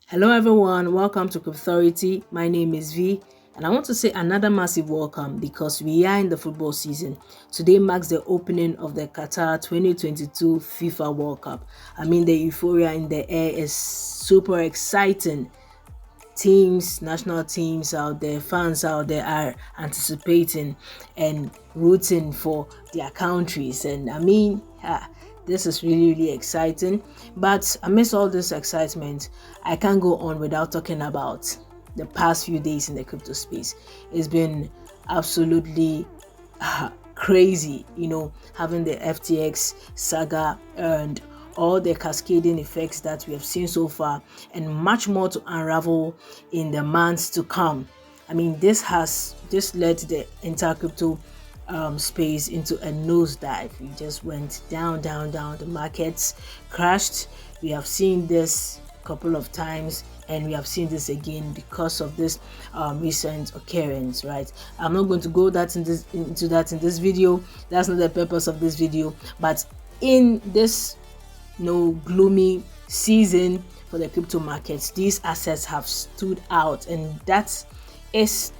Hello everyone, welcome to Crypthority. My name is V and I want to say another massive welcome because we are in the football season. Today marks the opening of the Qatar 2022 FIFA World Cup. The euphoria in the air is super exciting. Teams, national teams out there, fans out there are anticipating and rooting for their countries. This is really exciting. But amidst all this excitement, I can't go on without talking about the past few days in the crypto space. It's been absolutely crazy, having the FTX saga and all the cascading effects that we have seen so far, and much more to unravel in the months to come. This has just led the entire crypto space into a nosedive. We just went down. The markets crashed. We have seen this a couple of times, and we have seen this again because of this recent occurrence, right? I'm not going to go into that in this video. That's not the purpose of this video. But in this gloomy season for the crypto markets, these assets have stood out, and that is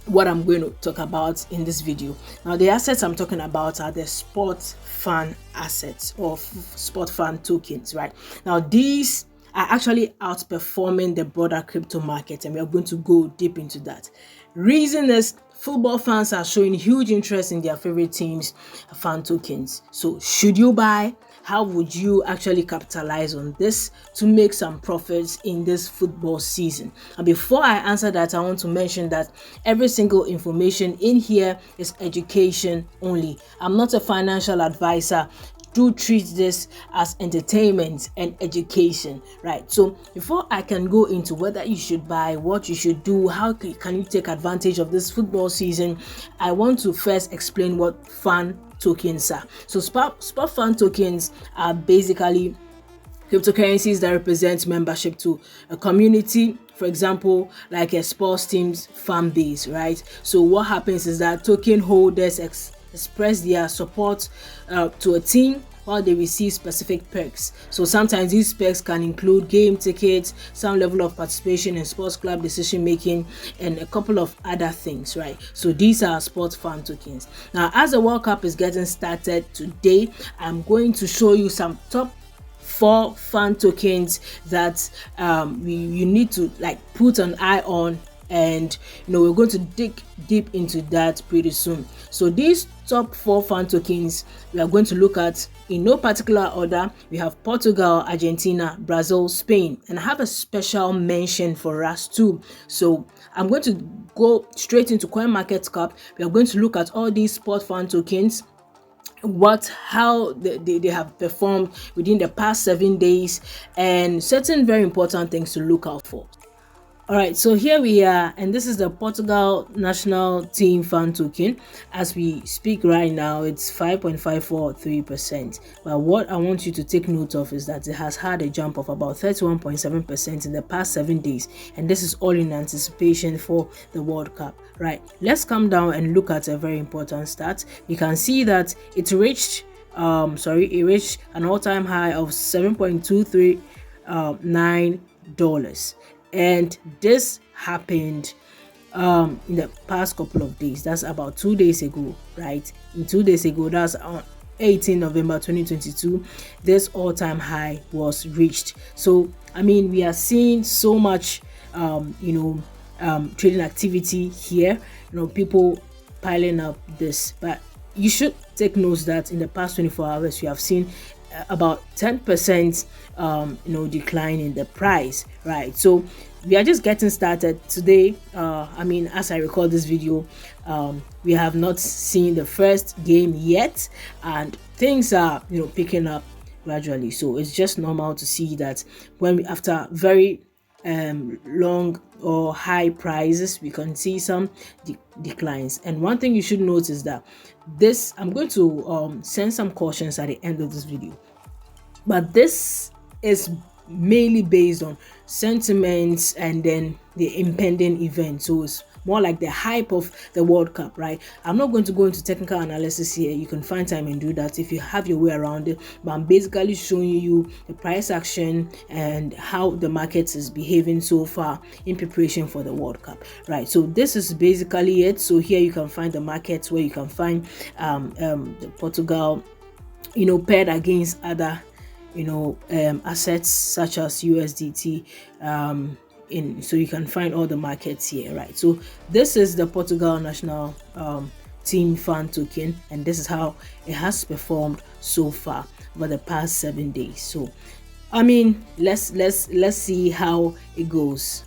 what I'm going to talk about in this video. Now, the assets I'm talking about are the sport fan assets or sport fan tokens, right? Now, these are actually outperforming the broader crypto market, and we are going to go deep into that. Reason is football fans are showing huge interest in their favorite teams' fan tokens. So, should you buy? How would you actually capitalize on this to make some profits in this football season? And before I answer that, I want to mention that every single information in here is education only. I'm not a financial advisor. Do treat this as entertainment and education, right? So before I can go into whether you should buy, what you should do, how can you take advantage of this football season, I want to first explain what fan tokens are. So spot fan tokens are basically cryptocurrencies that represent membership to a community. For example, like a sports team's fan base, right? So what happens is that token holders express their support to a team while they receive specific perks. So sometimes these perks can include game tickets, some level of participation in sports club decision making, and a couple of other things, right? So these are sports fan tokens. Now, as the World Cup is getting started today, I'm going to show you some top 4 fan tokens that you need to put an eye on, and we're going to dig deep into that pretty soon. So these top 4 fan tokens we are going to look at in no particular order. We have Portugal, Argentina, Brazil, Spain, and I have a special mention for us too. So I'm going to go straight into Coinmarketcap. We are going to look at all these sport fan tokens, how they have performed within the past 7 days, and certain very important things to look out for. All right, so here we are, and this is the Portugal national team fan token. As we speak right now, it's 5.543%. But what I want you to take note of is that it has had a jump of about 31.7% in the past 7 days, and this is all in anticipation for the World Cup, right? Let's come down and look at a very important stat. You can see that it reached an all-time high of $7.239. And this happened in the past couple of days. That's about 2 days ago, right? In 2 days ago, that's on 18 November 2022, this all-time high was reached. So we are seeing so much trading activity here, people piling up this. But you should take note that in the past 24 hours we have seen about 10% decline in the price, right? So we are just getting started today. As I record this video, we have not seen the first game yet, and things are picking up gradually. So it's just normal to see that after very long or high prices, we can see some declines. And one thing you should note is that I'm going to send some cautions at the end of this video, but this is mainly based on sentiments and then the impending event. So it's more like the hype of the World Cup, right? I'm not going to go into technical analysis here. You can find time and do that if you have your way around it, but I'm basically showing you the price action and how the market is behaving so far in preparation for the World Cup, right? So this is basically it. So here you can find the markets where you can find the Portugal, paired against other assets such as USDT. So you can find all the markets here, right? So this is the Portugal national team fan token, and this is how it has performed so far over the past 7 days. So I mean, let's see how it goes.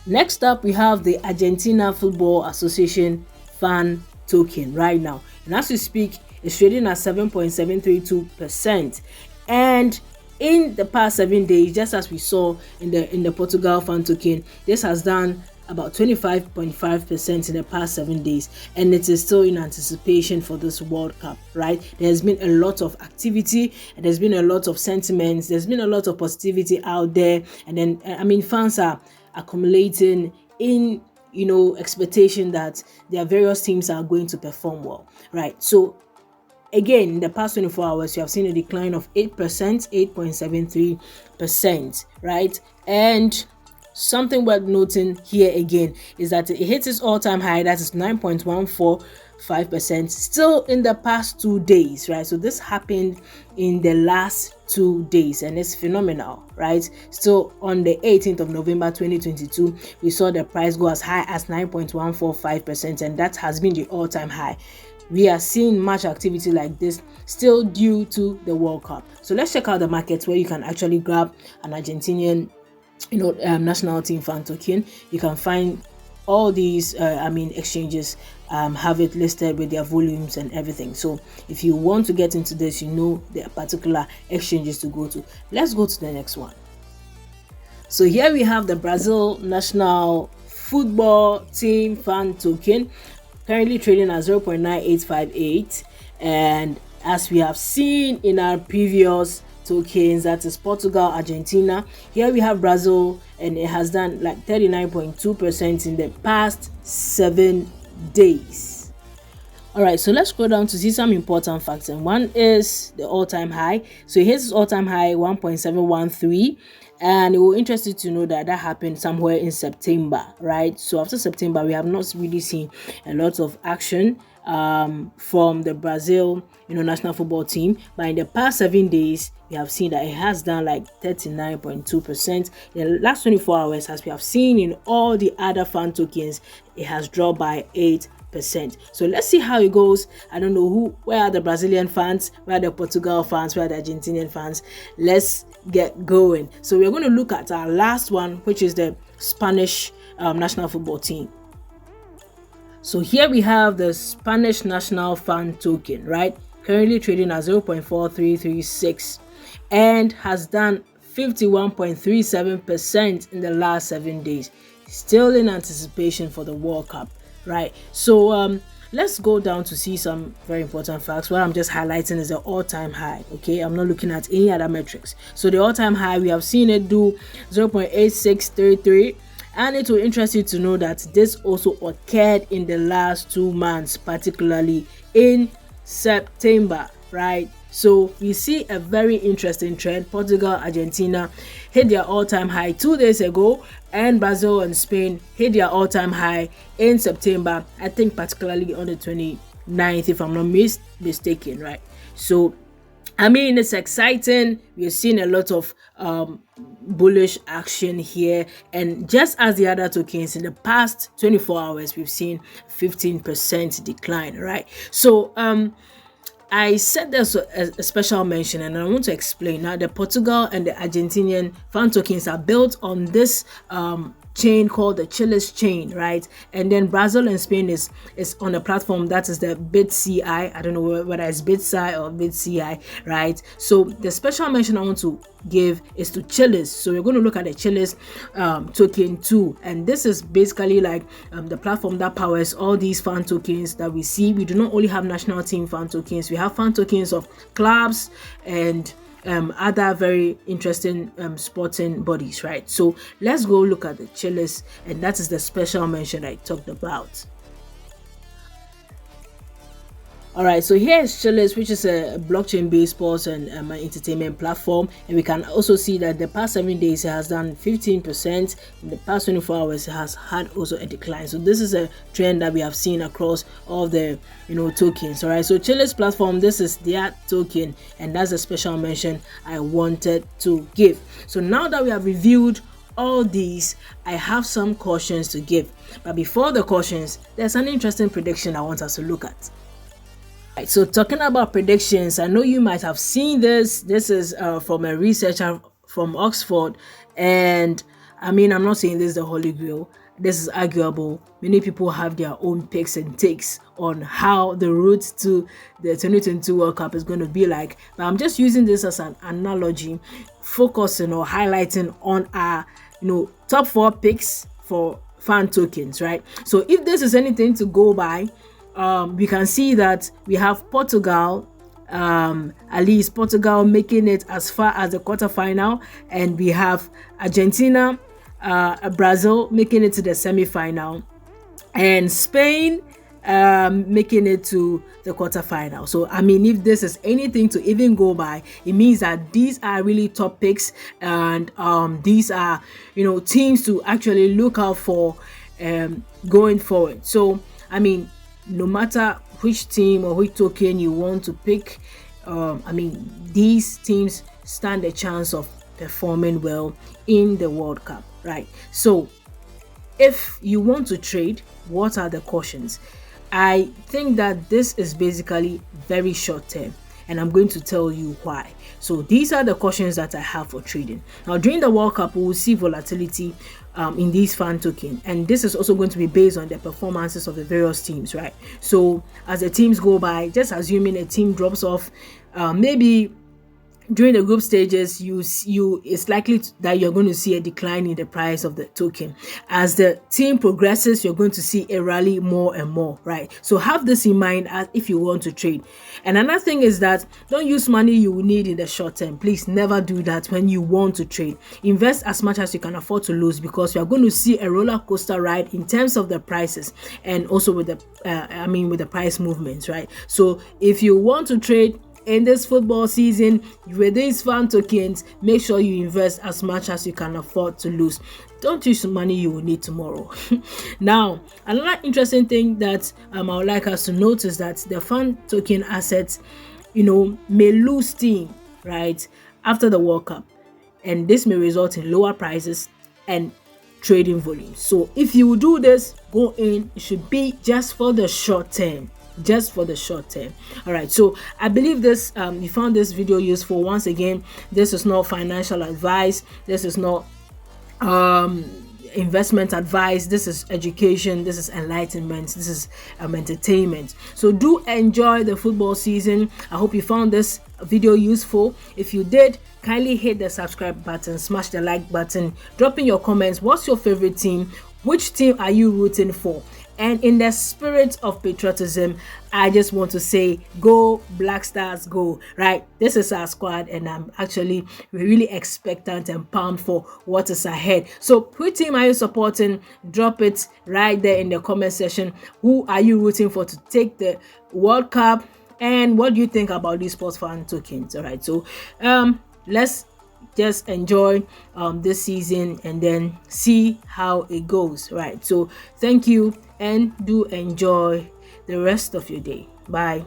Next up, we have the Argentina Football Association fan token right now, and as we speak, it's trading at 7.732%, and in the past 7 days, just as we saw in the Portugal fan token, this has done about 25.5% in the past 7 days, and it is still in anticipation for this World Cup, right? There's been a lot of activity, and there's been a lot of sentiments, there's been a lot of positivity out there, and then fans are accumulating in expectation that their various teams are going to perform well, right? So again, in the past 24 hours, you have seen a decline of 8%, 8.73%, right? And something worth noting here again is that it hits its all-time high, that is 9.145%, still in the past 2 days, right? So this happened in the last 2 days, and it's phenomenal, right? Still on the 18th of November 2022, we saw the price go as high as 9.145%, and that has been the all-time high. We are seeing much activity like this still due to the World Cup. So let's check out the markets where you can actually grab an Argentinian national team fan token. You can find all these exchanges have it listed with their volumes and everything. So if you want to get into this, the particular exchanges to go to. Let's go to the next one. So here we have the Brazil national football team fan token, currently trading at 0.9858, and as we have seen in our previous tokens, that is Portugal, Argentina, here we have Brazil, and it has done like 39.2% in the past 7 days. All right, so let's scroll down to see some important facts, and one is the all-time high. So it hits its all-time high 1.713, and it will interest you to know that happened somewhere in September, right? So after September, we have not really seen a lot of action from the Brazil national football team, but in the past 7 days, we have seen that it has done like 39.2%. In the last 24 hours, as we have seen in all the other fan tokens, it has dropped by 8%. So let's see how it goes. I don't know where are the Brazilian fans, where are the Portugal fans, where are the Argentinian fans. Let's get going. So we're going to look at our last one, which is the Spanish national football team. So here we have the Spanish national fan token, right? Currently trading at 0.4336 and has done 51.37% in the last 7 days. Still in anticipation for the World Cup, right? So let's go down to see some very important facts. What I'm just highlighting is the all-time high, okay? I'm not looking at any other metrics. So the all-time high, we have seen it do 0.8633, and it will interest you to know that this also occurred in the last 2 months, particularly in September, right? So we see a very interesting trend. Portugal, Argentina hit their all-time high 2 days ago, and Brazil and Spain hit their all-time high in September, I think particularly on the 29th, if I'm not mistaken, right? So I mean, it's exciting. We're seeing a lot of bullish action here, and just as the other tokens, in the past 24 hours, we've seen 15% decline, right? So I said there's a special mention, and I want to explain. Now, the Portugal and the Argentinian fan tokens are built on this chain called the Chiles chain, right? And then Brazil and Spain is on a platform that is the BitCI. I don't know whether it's BitCI or BitCI, right? So the special mention I want to give is to Chiles. So we're going to look at the Chiles token too, and this is basically like the platform that powers all these fan tokens that we see. We do not only have national team fan tokens, we have fan tokens of clubs and other very interesting sporting bodies, right? So let's go look at the Chiles, and that is the special mention I talked about. All right, so here is Chiles, which is a blockchain-based sports and entertainment platform, and we can also see that the past 7 days it has done 15%. In the past 24 hours, it has had also a decline. So this is a trend that we have seen across all the tokens. All right, so Chiles platform, this is their token, and that's a special mention I wanted to give. So now that we have reviewed all these, I have some cautions to give. But before the cautions, there's an interesting prediction I want us to look at. Right, so talking about predictions, I know you might have seen this. This is from a researcher from Oxford, and I mean, I'm not saying this is the holy grail. This is arguable. Many people have their own picks and takes on how the route to the 2022 World Cup is going to be like. But I'm just using this as an analogy, focusing or highlighting on our top 4 picks for fan tokens, right? So if this is anything to go by, we can see that we have Portugal, at least Portugal making it as far as the quarterfinal, and we have Argentina, Brazil making it to the semi-final, and Spain making it to the quarterfinal. So I mean, if this is anything to even go by, it means that these are really top picks, and these are teams to actually look out for going forward. So I mean, no matter which team or which token you want to pick, I mean, these teams stand a chance of performing well in the World Cup, right? So if you want to trade, what are the cautions? I think that this is basically very short term, and I'm going to tell you why. So these are the cautions that I have for trading. Now, during the World Cup, we will see volatility in these fan tokens, and this is also going to be based on the performances of the various teams, right? So as the teams go by, just assuming a team drops off, maybe during the group stages, it's likely that you're going to see a decline in the price of the token. As the team progresses, you're going to see a rally more and more, right? So have this in mind as if you want to trade. And another thing is that don't use money you will need in the short term. Please never do that when you want to trade. Invest as much as you can afford to lose, because you're going to see a roller coaster ride in terms of the prices, and also with the with the price movements, right? So if you want to trade in this football season with these fan tokens, make sure you invest as much as you can afford to lose. Don't use money you will need tomorrow. Now, another interesting thing that I would like us to notice, that the fan token assets may lose steam right after the World Cup, and this may result in lower prices and trading volumes. So if you do this, go in, it should be just for the short term. All right, so I believe this you found this video useful. Once again, this is not financial advice, this is not investment advice, this is education, this is enlightenment, this is entertainment. So do enjoy the football season. I hope you found this video useful. If you did, kindly hit the subscribe button, smash the like button, drop in your comments. What's your favorite team? Which team are you rooting for? And in the spirit of patriotism, I just want to say, go Black Stars, go, right? This is our squad, and I'm actually really expectant and pumped for what is ahead. So which team are you supporting? Drop it right there in the comment section. Who are you rooting for to take the World Cup? And what do you think about these sports fan tokens? All right, so let's just enjoy this season and then see how it goes, right? So thank you, and do enjoy the rest of your day. Bye.